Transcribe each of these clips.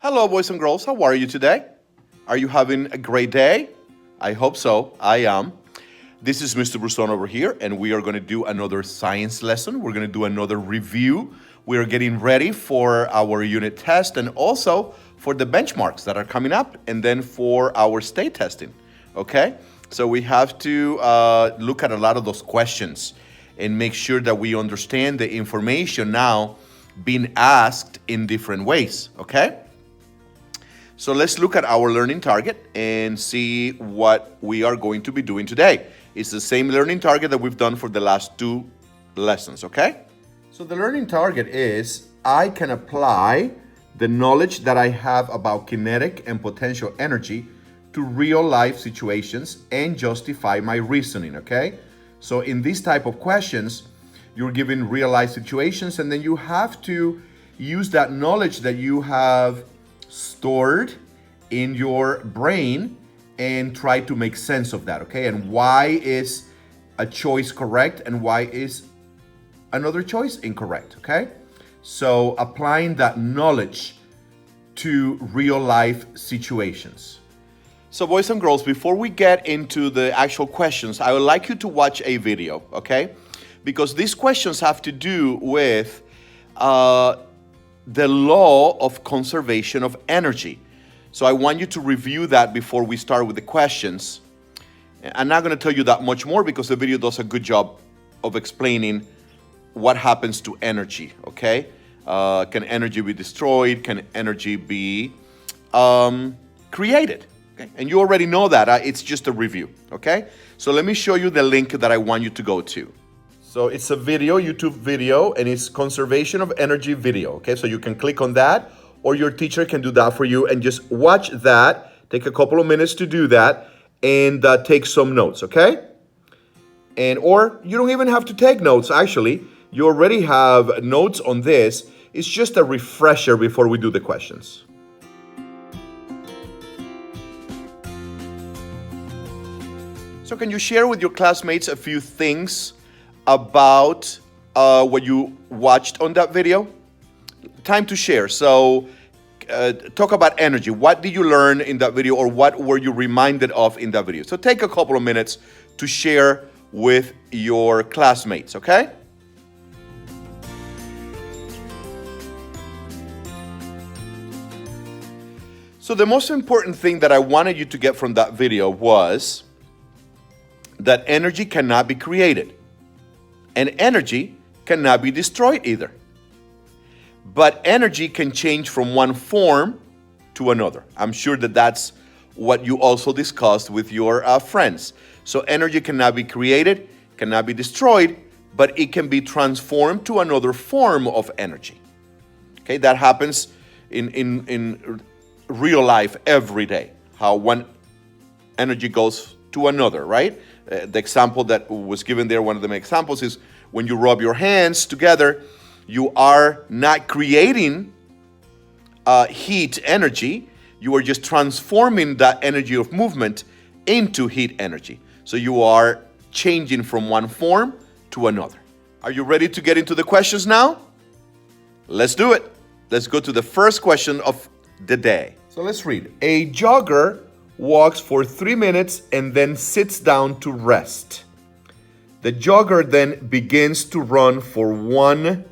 Hello, boys and girls. How are you today? Are you having a great day? I hope so. I am. This is Mr. Broussard over here, and we are going to do another science lesson. We're going to do another review. We are getting ready for our unit test and also for the benchmarks that are coming up, and then for our state testing. Okay? So we have to look at a lot of those questions and make sure that we understand the information now being asked in different ways. Okay? So let's look at our learning target and see what we are going to be doing today. It's the same learning target that we've done for the last two lessons, okay? So the learning target is I can apply the knowledge that I have about kinetic and potential energy to real life situations and justify my reasoning, okay? So in these type of questions, you're given real life situations and then you have to use that knowledge that you have stored in your brain and try to make sense of that, okay? And why is a choice correct and why is another choice incorrect, okay? So applying that knowledge to real life situations. So boys and girls, before we get into the actual questions, I would like you to watch a video, okay? Because these questions have to do with the law of conservation of energy. So I want you to review that before we start with the questions. I'm not going to tell you that much more because the video does a good job of explaining what happens to energy, okay? Can energy be destroyed? Can energy be created? Okay? And you already know that. It's just a review, okay? So let me show you the link that I want you to go to. So it's a video, YouTube video, and it's conservation of energy video, okay? So you can click on that, or your teacher can do that for you, and just watch that, take a couple of minutes to do that, and take some notes, okay? Or you don't even have to take notes, actually. You already have notes on this. It's just a refresher before we do the questions. So can you share with your classmates a few things about what you watched on that video? Time to share. So talk about energy. What did you learn in that video, or what were you reminded of in that video? So take a couple of minutes to share with your classmates, okay? So the most important thing that I wanted you to get from that video was that energy cannot be created. And energy cannot be destroyed either. But energy can change from one form to another. I'm sure that that's what you also discussed with your friends. So energy cannot be created, cannot be destroyed, but it can be transformed to another form of energy. Okay, that happens in real life every day. How one energy goes to another, right? The example that was given there, one of the examples is when you rub your hands together, you are not creating heat energy, you are just transforming that energy of movement into heat energy. So you are changing from one form to another. Are you ready to get into the questions now? Let's do it. Let's go to the first question of the day. So let's read. A jogger walks for 3 minutes and then sits down to rest. The jogger then begins to run for 1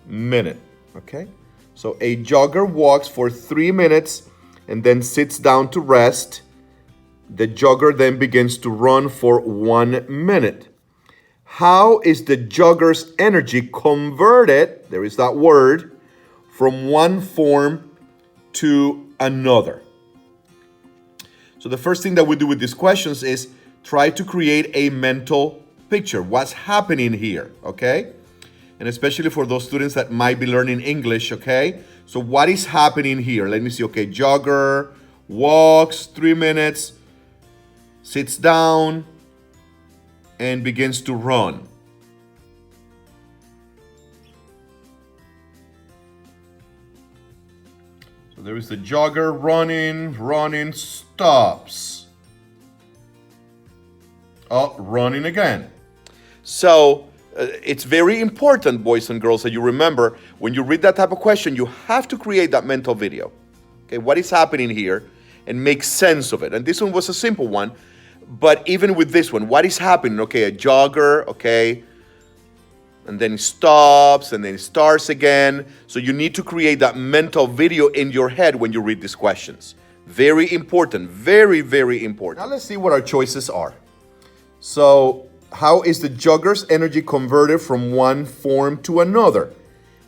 minute. Okay? So a jogger walks for 3 minutes and then sits down to rest. The jogger then begins to run for 1 minute. How is the jogger's energy converted, there is that word, from one form to another? So the first thing that we do with these questions is try to create a mental picture. What's happening here, okay? And especially for those students that might be learning English, okay? So what is happening here? Let me see, okay, jogger, walks 3 minutes, sits down, and begins to run. So there is the jogger running, stops. Oh, running again. So it's very important, boys and girls, that you remember when you read that type of question, you have to create that mental video. Okay, what is happening here, and make sense of it. And this one was a simple one, but even with this one, what is happening? Okay, a jogger, okay, and then it stops, and then it starts again. So you need to create that mental video in your head when you read these questions. Very important, very, very important. Now let's see what our choices are. So how is the jogger's energy converted from one form to another?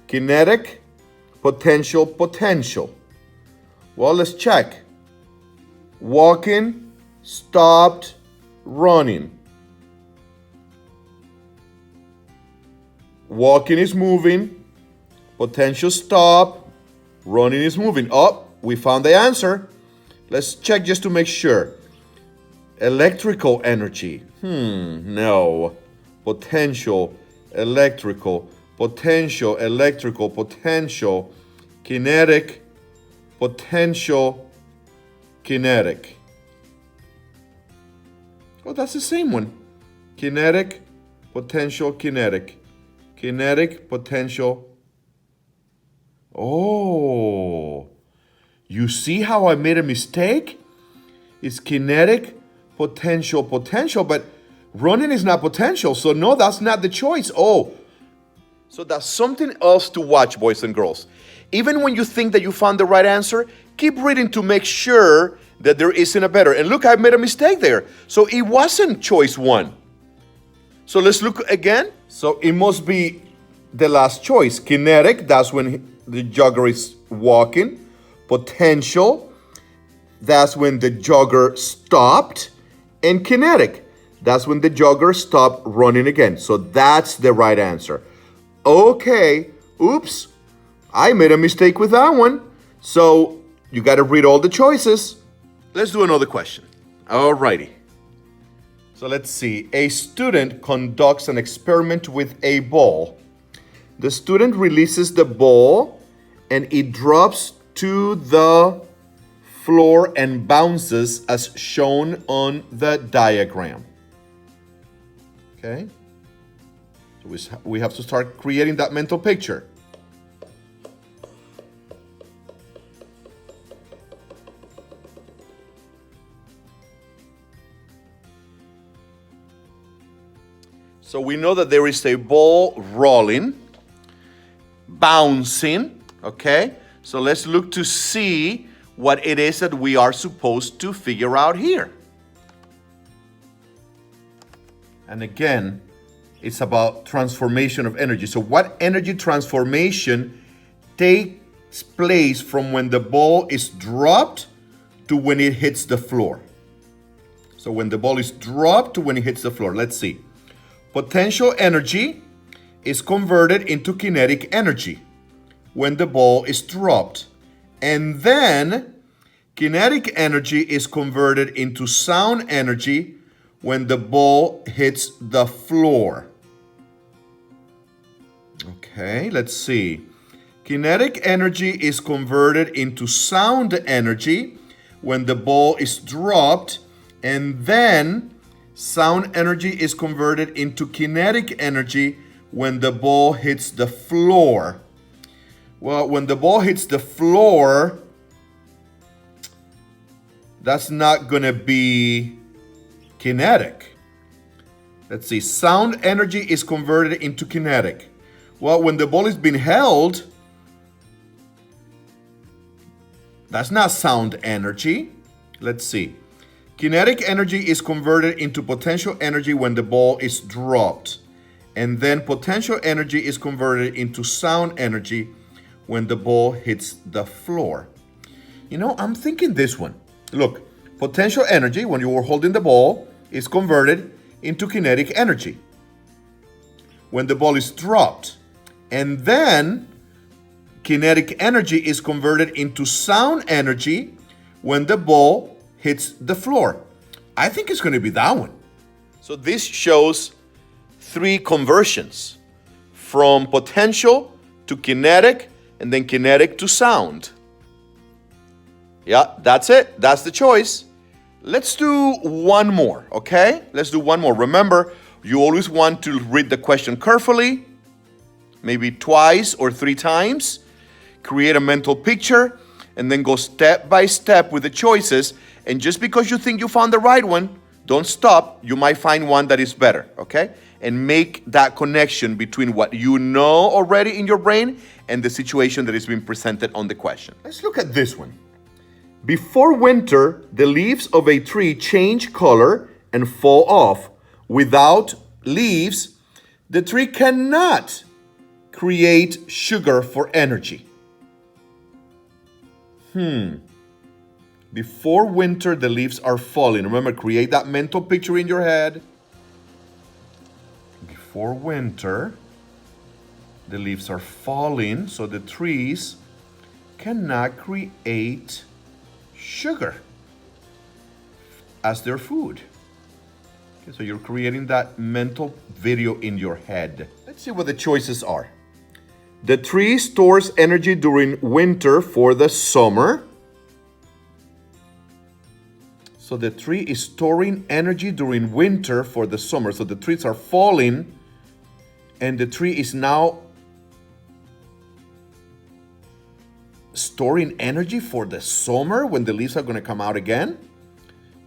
Kinetic, potential, potential. Well, let's check. Walking, stopped, running. Walking is moving, potential stop, running is moving. Oh, we found the answer. Let's check just to make sure. Electrical energy. No. Potential, electrical, potential, electrical, potential, kinetic, potential, kinetic. Oh, that's the same one. Kinetic, potential, kinetic. Kinetic, potential. Oh, you see how I made a mistake? It's kinetic, potential, potential, but running is not potential. So no, that's not the choice. Oh, so that's something else to watch, boys and girls. Even when you think that you found the right answer, keep reading to make sure that there isn't a better. And look, I made a mistake there. So it wasn't choice one. So let's look again. So it must be the last choice. Kinetic, that's when the jogger is walking. Potential, that's when the jogger stopped. And kinetic, that's when the jogger stopped running again. So that's the right answer. Okay, oops, I made a mistake with that one. So you got to read all the choices. Let's do another question. Alrighty. So let's see. A student conducts an experiment with a ball. The student releases the ball and it drops to the floor and bounces as shown on the diagram. Okay? So we have to start creating that mental picture. So we know that there is a ball rolling, bouncing, okay? So let's look to see what it is that we are supposed to figure out here. And again, it's about transformation of energy. So what energy transformation takes place from when the ball is dropped to when it hits the floor? So when the ball is dropped to when it hits the floor, let's see. Potential energy is converted into kinetic energy when the ball is dropped. And then kinetic energy is converted into sound energy when the ball hits the floor. Okay, let's see. Kinetic energy is converted into sound energy when the ball is dropped, and then sound energy is converted into kinetic energy when the ball hits the floor. Well, when the ball hits the floor, that's not going to be kinetic. Let's see. Sound energy is converted into kinetic. Well, when the ball is being held, that's not sound energy. Let's see. Kinetic energy is converted into potential energy when the ball is dropped. And then potential energy is converted into sound energy when the ball hits the floor. You know, I'm thinking this one. Look, potential energy, when you were holding the ball, is converted into kinetic energy when the ball is dropped. And then kinetic energy is converted into sound energy when the ball hits the floor. I think it's going to be that one. So this shows 3 conversions from potential to kinetic and then kinetic to sound. Yeah, that's it. That's the choice. Let's do one more, okay? Let's do one more. Remember, you always want to read the question carefully, maybe twice or 3 times. Create a mental picture. and then go step by step with the choices. And just because you think you found the right one, don't stop. You might find one that is better, okay? And make that connection between what you know already in your brain and the situation that is being presented on the question. Let's look at this one. Before winter, the leaves of a tree change color and fall off. Without leaves, the tree cannot create sugar for energy. Before winter, the leaves are falling. Remember, create that mental picture in your head. Before winter, the leaves are falling, so the trees cannot create sugar as their food. Okay, so you're creating that mental video in your head. Let's see what the choices are. The tree stores energy during winter for the summer. So the tree is storing energy during winter for the summer. So the trees are falling, and the tree is now storing energy for the summer when the leaves are going to come out again.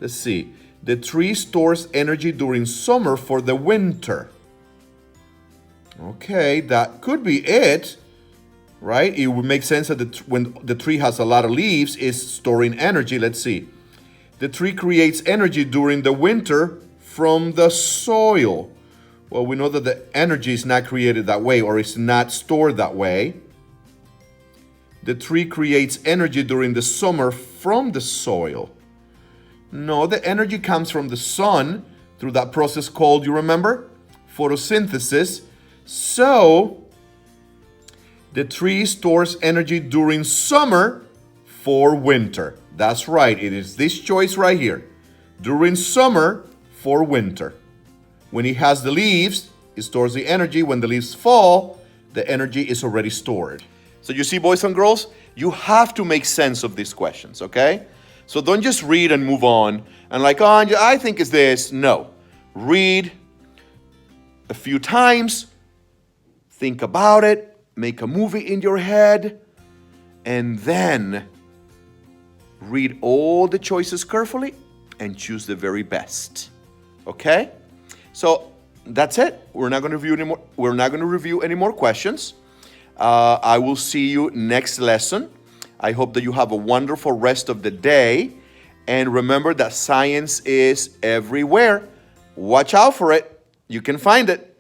Let's see. The tree stores energy during summer for the winter. Okay, that could be it, right? It would make sense that when the tree has a lot of leaves, it's storing energy. Let's see. The tree creates energy during the winter from the soil. Well, we know that the energy is not created that way, or it's not stored that way. The tree creates energy during the summer from the soil. No, the energy comes from the sun through that process called, you remember, photosynthesis. So, the tree stores energy during summer for winter. That's right, it is this choice right here. During summer for winter. When it has the leaves, it stores the energy. When the leaves fall, the energy is already stored. So you see, boys and girls, you have to make sense of these questions, okay? So don't just read and move on and like, oh, I think it's this. No. Read a few times, think about it, make a movie in your head, and then read all the choices carefully and choose the very best. Okay? So that's it. We're not going to review any more questions. I will see you next lesson. I hope that you have a wonderful rest of the day. And remember that science is everywhere. Watch out for it. You can find it.